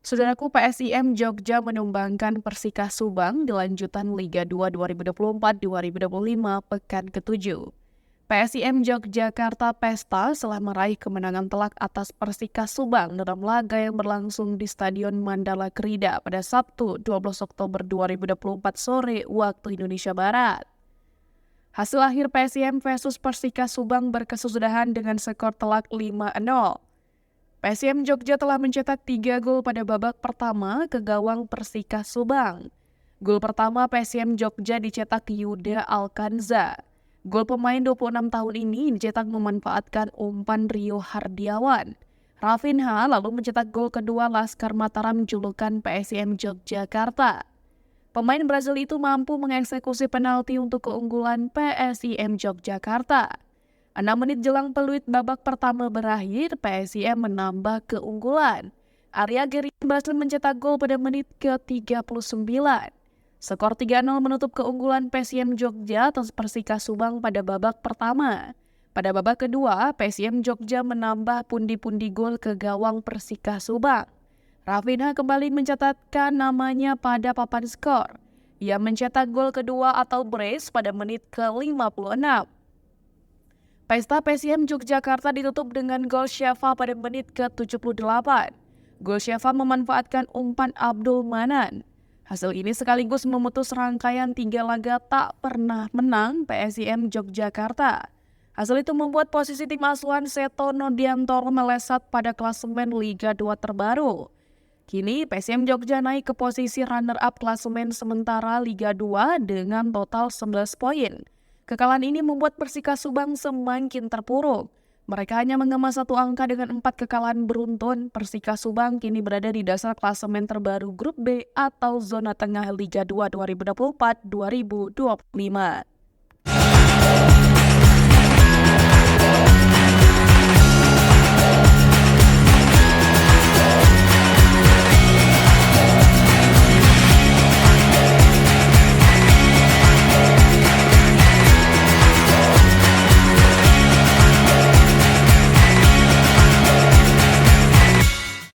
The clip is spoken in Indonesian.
Saudaraku, PSIM Jogja menumbangkan Persika Subang di lanjutan Liga 2 2024-2025 pekan ke-7. PSIM Yogyakarta Pesta setelah meraih kemenangan telak atas Persika Subang dalam laga yang berlangsung di Stadion Mandala Krida pada Sabtu 12 Oktober 2024 sore waktu Indonesia Barat. Hasil akhir PSIM versus Persika Subang berkesudahan dengan skor telak 5-0. PSIM Jogja telah mencetak 3 gol pada babak pertama ke gawang Persika Subang. Gol pertama PSIM Jogja dicetak Yuda Alkanza. Gol pemain 26 tahun ini dicetak memanfaatkan umpan Rio Hardiawan. Rafinha lalu mencetak gol kedua Laskar Mataram julukan PSIM Yogyakarta. Pemain Brazil itu mampu mengeksekusi penalti untuk keunggulan PSIM Yogyakarta. 6 menit jelang peluit babak pertama berakhir, PSIM menambah keunggulan. Arya Geri berhasil mencetak gol pada menit ke-39. Skor 3-0 menutup keunggulan PSIM Jogja atas Persika Subang pada babak pertama. Pada babak kedua, PSIM Jogja menambah pundi-pundi gol ke gawang Persika Subang. Rafinha kembali mencatatkan namanya pada papan skor. Ia mencetak gol kedua atau brace pada menit ke-56. Pesta PSIM Yogyakarta ditutup dengan gol Syafa pada menit ke-78. Gol Syafa memanfaatkan umpan Abdul Manan. Hasil ini sekaligus memutus rangkaian 3 laga tak pernah menang PSIM Yogyakarta. Hasil itu membuat posisi tim asuhan Seto Nodiantoro melesat pada klasemen Liga 2 terbaru. Kini PSIM Jogja naik ke posisi runner-up klasemen sementara Liga 2 dengan total 11 poin. Kekalahan ini membuat Persika Subang semakin terpuruk. Mereka hanya mengemas 1 angka dengan 4 kekalahan beruntun. Persika Subang kini berada di dasar klasemen terbaru Grup B atau zona tengah Liga 2 2024-2025.